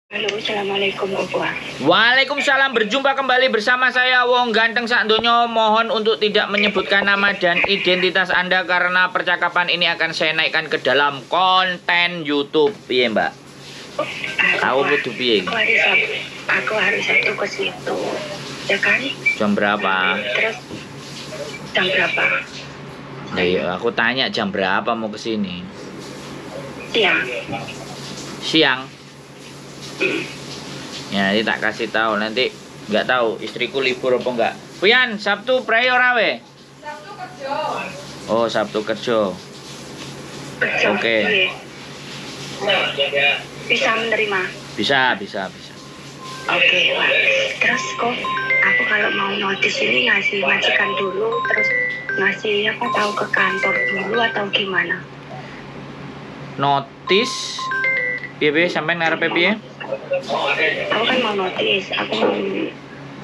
Halo, assalamualaikum Opa. Waalaikumsalam, berjumpa kembali bersama saya Wong Ganteng Sakdonyo. Mohon untuk tidak menyebutkan nama dan identitas Anda karena percakapan ini akan saya naikkan ke dalam konten YouTube. Iya Mbak. Tahu butuh piye? Aku hari Sabtu ke situ. Ya kan? Jam berapa? Terus jam berapa? Nah, iya, aku tanya jam berapa mau ke sini? Siang. Siang. Ya, nanti tak kasih tahu. Nanti nggak tahu istriku libur apa enggak. Pian, Sabtu prei ora we? Sabtu kerja. Oh, Sabtu kerja. Oke. Bisa menerima. Bisa. Oke, Pak. Terus kok aku kalau mau notis ini ngasih majikan dulu, terus ngasih apa tahu ke kantor dulu atau gimana? Notis piye sampean ngarepe piye? Aku kan mau notis, aku mau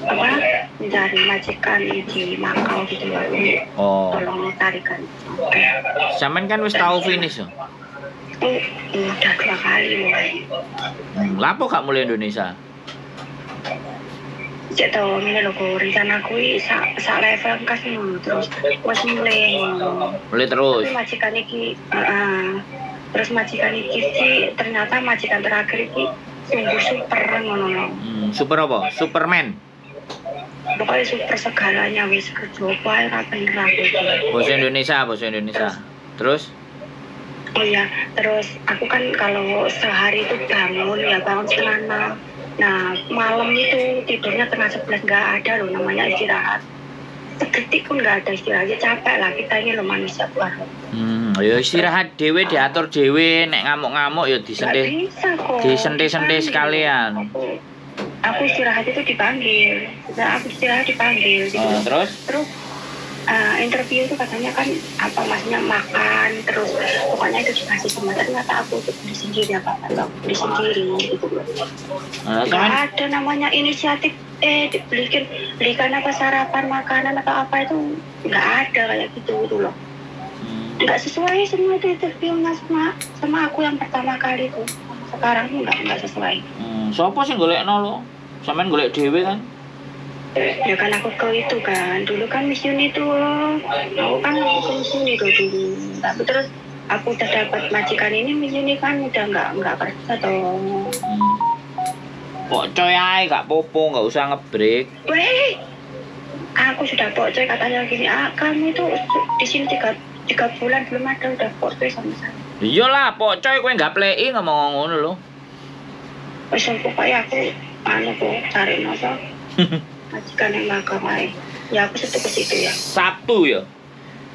apa mencari majikan di Makau gitu loh. Oh, Tolong tarikan. sampean kan wis tahu finish yo. Udah 2 kali mulai. Lapo gak mulai Indonesia? Cek tau ini lho kok rencana kuwi sak level kas ngono terus wis mulai ngono. Mulai terus. Tapi majikan iki terus majikan iki sih ternyata majikan terakhir iki sungguh super ngono. Super apa? Superman. Pokoknya super segalanya wis kerja apa ae ra bener aku iki. Bahasa Indonesia. Terus? Oh iya, terus aku kan kalau sehari itu bangun setengah 6. Nah, malam itu tidurnya tengah 11 nggak ada loh namanya istirahat. Sedetik pun nggak ada istirahatnya, capek lah kita ini loh manusia baru. Ya istirahat dhewe diatur dhewe, nek ngamuk-ngamuk ya Nggak bisa kok. disentil sekalian. Aku istirahat itu dipanggil. Setelah aku istirahat dipanggil gitu. Terus? Interview itu katanya kan apa maksudnya makan terus pokoknya itu dikasih semua ternyata aku tuh beli sendiri atau beli sendiri gitu loh. Nggak ada namanya inisiatif belikan apa sarapan makanan atau apa itu nggak ada kayak gitu loh. Nggak sesuai semua itu interviewnya sama aku yang pertama kali itu. Sekarang tuh nggak sesuai. Sopo sih golekno lo? Sampean golek dhewe kan? Ya kan aku ke itu kan dulu kan Miss Uni tuh aku kan ke Miss Uni tuh dulu tapi terus aku udah dapat majikan ini Miss Uni kan udah nggak kerja tuh. Kok coy ae gak popo, nggak usah ngebreak. Weh, aku sudah pokcoy katanya gini kamu itu di sini tiga bulan belum ada udah pokcoy sama saya. Iyalah, pokcoy kowe nggak play ngomong ngono lho. Wes pokoknya aku kok cari apa majikan yang magang ae. Ya aku situ ke situ ya. Sabtu ya.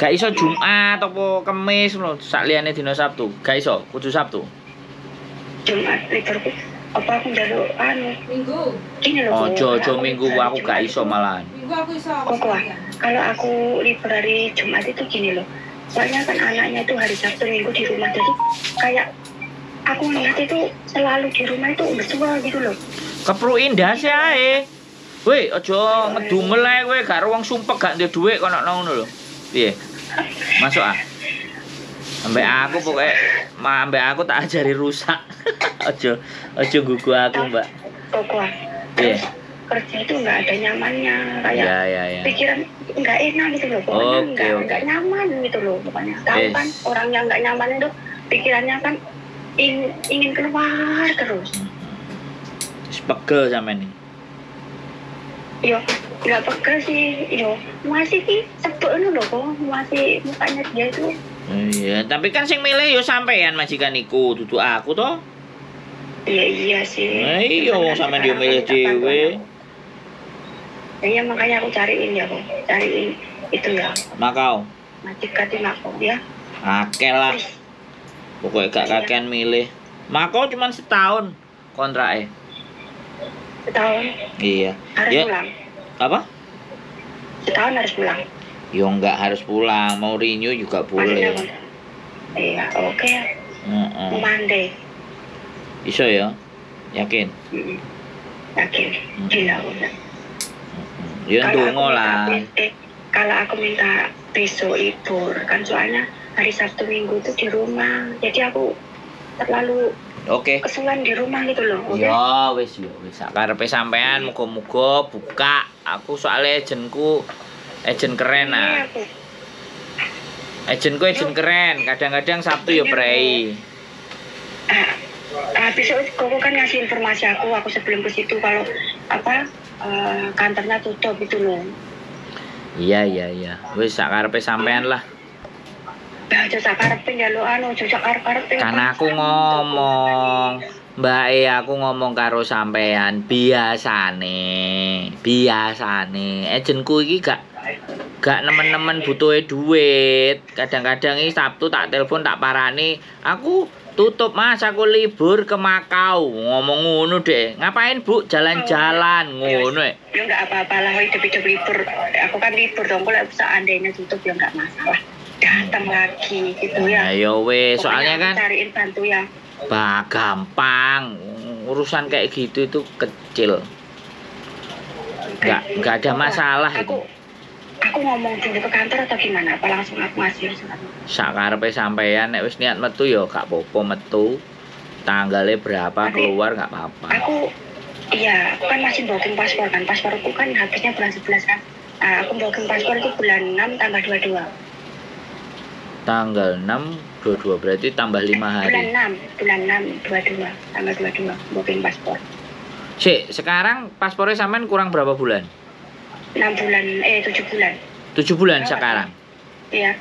Gak iso Jumat apa Kamis lho, sak liyane dina Sabtu. Gak iso, kudu Sabtu. Jumat liburku apa aku njaluk Minggu. Ini loh. Ojo Minggu aku gak iso malahan. Minggu aku iso. Kalau aku libur hari Jumat itu gini loh. Soalnya kan anaknya itu hari Sabtu Minggu di rumah jadi kayak aku ngeliat itu selalu di rumah itu bersua gitu loh. Kepru indah sih ae. Weh, aja ngedumel ae kowe gak wong sumpek gak ndek dhuwit kono ngono lho. Piye? Masuk ah. Ambek aku pokoknya ambek aku tak ajari rusak. Aja gugu aku, Mbak. Pokoknya. Piye? Kerja itu nggak ada nyamannya kayak Ya. pikiran nggak enak gitu loh pokoknya nggak nyaman gitu loh pokoknya tahu kan orang yang nggak nyaman itu pikirannya kan ingin keluar terus. Pegel sampean nih. Yo, nggak pegel sih, yo masih sih sebel loh kok masih mukanya dia itu. Iya, tapi kan sing milih yo sampean majikan iku, dudu aku toh. Iya sih. Iya, wong sampean dia milih dhewe. Iya makanya aku cariin itu ya. Makau. Majikan di Makau ya. Akeh lah. Pokoknya gak kakean milih. Makau cuma setahun kontraknya. Setahun. Iya. Harus pulang. Apa? Setahun harus pulang. Yo nggak harus pulang, mau renew juga boleh. Iya, oke. Monday. Iso ya? Yakin? Yakin. Gila udah. Ya tunggu lah. Kalau aku minta besok libur kan soalnya hari Sabtu Minggu itu di rumah. Jadi aku terlalu Oke. Kesuwen di rumah gitu loh. Oke. Ya wis sakarepe sampean muga-muga buka. Aku soalnya ejen keren Iya, ah. aku. Ejen keren, kadang-kadang Sabtu ya prei. Besok koko kan ngasih informasi aku sebelum ke situ kalau kantornya tutup gitu loh. Iya. Wis sakarepe sampean lah. Aja sakarepe njaluk jojak karep-karepe. Kan aku ngomong, aku ngomong karo sampean biasane. Ejenku iki gak nemen-nemen butuhe duit. Kadang-kadang iki Sabtu tak telepon tak parani, aku tutup Mas, aku libur ke Makau. Ngomong ngono deh. Ngapain Bu jalan-jalan ngono ya? Ya enggak apa-apa lah, hidup-hidup libur. Aku kan libur dong, kalau seandainya tutup ya enggak masalah. Datang lagi gitu ya. Ayo wes, soalnya kan cariin bantu ya. Gampang. Urusan kayak gitu itu kecil. Enggak ada masalah itu. Aku ngomong dulu ke kantor atau gimana? Apa langsung aku ngasih surat? Sakarepe sampean nek wis niat metu ya gak apa-apa metu. Tanggalnya berapa keluar gak apa-apa. Aku kan masih booking paspor kan. Pasporku kan habisnya bulan 11 kan. Aku booking paspor itu bulan 6 tambah 22. Tanggal 6 22 berarti tambah 5 hari. Bulan 6 22 tambah 22 booking paspor. Sekarang paspornya sampean kurang berapa bulan? 7 bulan. 7 bulan sekarang. Iya.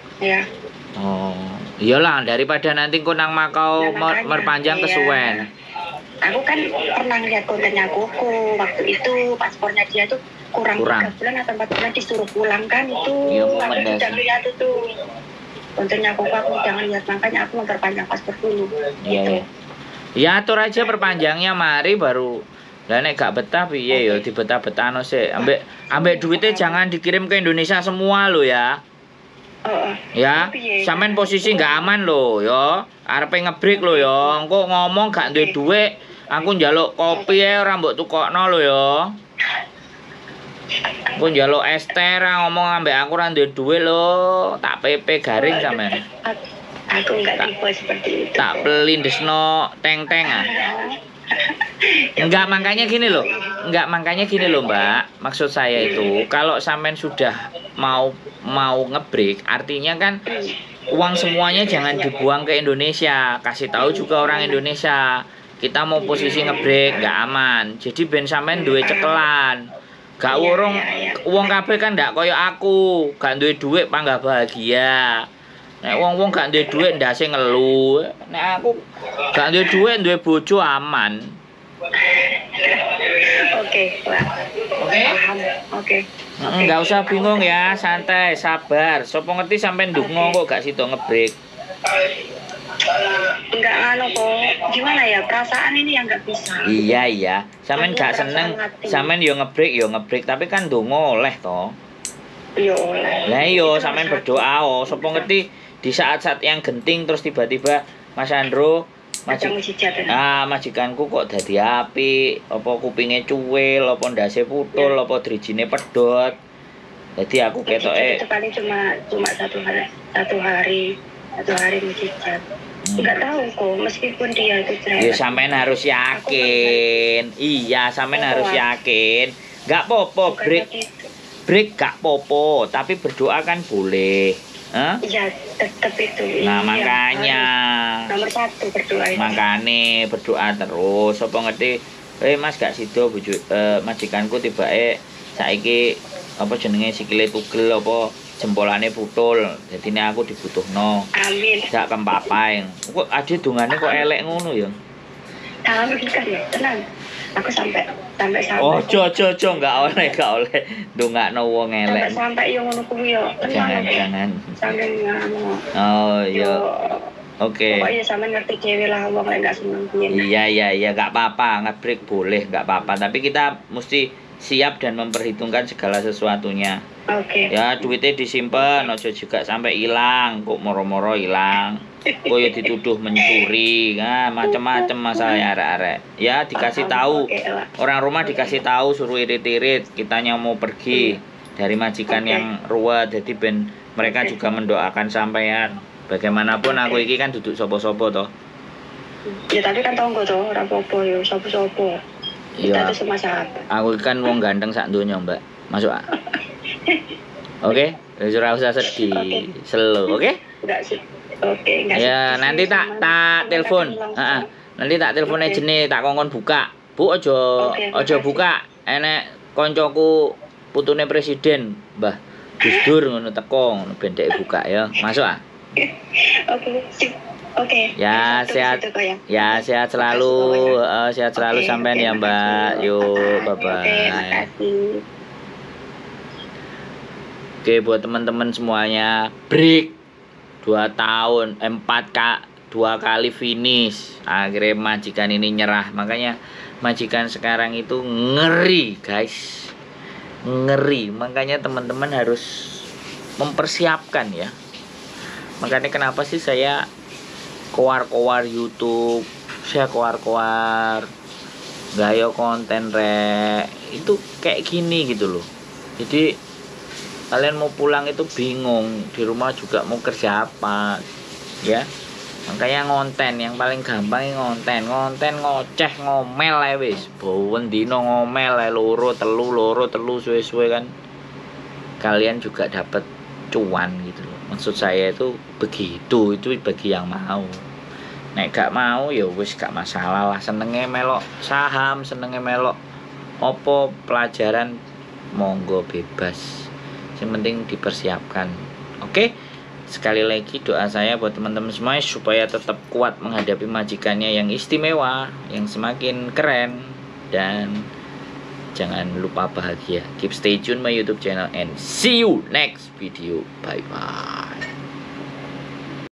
Oh, iyalah daripada nanti kau nang Makau merpanjang kesuwen. Aku kan pernah lihat kontennya Koko waktu itu paspornya dia tuh kurang 3 bulan atau 4 bulan disuruh pulang kan itu. Iya, aku udah lihat itu. Kontennya Koko aku udah lihat, makanya aku memperpanjang paspor dulu. Iya. Ya atur aja perpanjangnya mari baru. Lah nek gak betah piye ya dibetah-betahno sik. Ambek duitnya jangan dikirim ke Indonesia semua lo ya. Ya, sampean posisi nggak aman lo ya. Arepe ngebreak lo ya. Engko ngomong gak duwe duit, aku njaluk kopi ae ora mbok tukokno lo ya. Engko njaluk es teh ngomong ambek aku ora duwe duit lo, tak PP garing sampean. Aku enggak tipe seperti itu. Tak pelindesno teng-teng ah. Enggak makanya gini loh Mbak, maksud saya itu kalau sampean sudah mau ngebreak artinya kan uang semuanya jangan dibuang ke Indonesia, kasih tahu juga orang Indonesia kita mau posisi ngebreak nggak aman, jadi ben sampean duwe cekelan gak urung uang kabeh kan ndak koyo aku gak duwe duit panggah bahagia. Nek wong-wong gak duwe duit ndase ngeluh. Nek aku gak duwe duit duwe bojo aman. Oke. Paham. Oke. Enggak usah bingung ya, santai, sabar. Sopo ngerti sampean ndonga kok gak sida ngebreak. Enggak kok. Gimana ya perasaan ini yang enggak bisa. Iya. Sampean gak seneng, sampean yo ngebreak, tapi kan ndonga oleh to. Yo oleh. Lah iya sampean berdoa sopo ngerti di saat-saat yang genting terus tiba-tiba Mas Andro majikanku kok dadi apik, apa kupinge cuwil, apa ndase putul, apa drijine pedhot. Jadi aku ketoke itu paling cuma satu hari mujizat. Enggak tahu kok meskipun dia itu cerewet. Ya sampean harus yakin. Iya, sampean harus yakin. Enggak apa-apa break gak apa-apa, tapi berdoa kan boleh. Iya, tetap itu. Nah, makanya nomor 1 berdoa itu. Makane berdoa terus. Apa ngerti? Mas gak sido majikanku tibake saiki apa jenenge sikile tugel apa jempolane putul. Jadi ini aku dibutuhno. Amin. Gak kempapaing. Kok ade dungane kok elek ngono ya? Amin kan ya, tenang. Aku sampai ojo enggak oleh ndongakno wong elek. Sampai yo ngono kuwi yo. Jangan. Sampai ngono. Oh, iya. Oke. Pokoknya sampean ngerti dhewe lah wong lek gak seneng piye. Iya, enggak apa-apa, ngebreak boleh, enggak apa-apa, tapi kita mesti siap dan memperhitungkan segala sesuatunya. Oke. Ya, duitnya disimpan, ojo juga sampai hilang, kok moro-moro hilang. Kok ya dituduh mencuri, macam-macam masalah arek-arek. Ya dikasih tahu, orang rumah dikasih tahu suruh irit-irit, kitanya mau pergi dari majikan yang ruwet, jadi ben mereka juga mendoakan sampean. Bagaimanapun aku iki kan duduk sopo-sopo toh. Ya tapi kan tonggo tuh, ora apa-apa yo, sapa-sapa. Iya. Kita tuh masyarakat. Aku kan wong ganteng sak donya, Mbak. Masuk ah. Oke, ora usah sedih. Oke. Slow, oke? Enggak sih. Oke, enggak Ya, sedih nanti sih, tak cuman telepon. langsung. Heeh. Nanti tak telepone Oke. jenenge tak kongkon buka. Bu aja Oke, aja makasih. buka. Enek koncoku putune presiden, Mbah Gus Dur ngono teko ngono ben dhek buka ya. Masuk ah. Oke, sip. Oke. Ya, Satu sehat. situ kok ya. Ya, sehat selalu. Sehat selalu Oke, sampean oke, ya, Mbak. makasih. Yuk, Oke, bye-bye. makasih. Oke, buat teman-teman semuanya, break 2 tahun, 2 kali finish. Akhirnya majikan ini nyerah. Makanya majikan sekarang itu ngeri, guys. Ngeri. Makanya teman-teman harus mempersiapkan ya. Makanya kenapa sih saya keluar YouTube, saya keluar gaya konten itu kayak gini gitu loh. Jadi kalian mau pulang itu bingung, di rumah juga mau kerja apa ya. Makanya ngonten, yang paling gampang ngonten ngoceh ngomel ae wis. Bawen dino ngomel ae loro telu suwe-suwe kan. Kalian juga dapat cuan gitu loh. Maksud saya itu begitu, itu bagi yang mau. Nek gak mau ya wis gak masalah lah. Senenge melok saham, senenge melok opo pelajaran, monggo bebas. Yang penting dipersiapkan. Oke? Sekali lagi doa saya buat teman-teman semua supaya tetap kuat menghadapi majikannya yang istimewa, yang semakin keren, dan jangan lupa bahagia. Keep stay tune my YouTube channel and see you next video. Bye bye.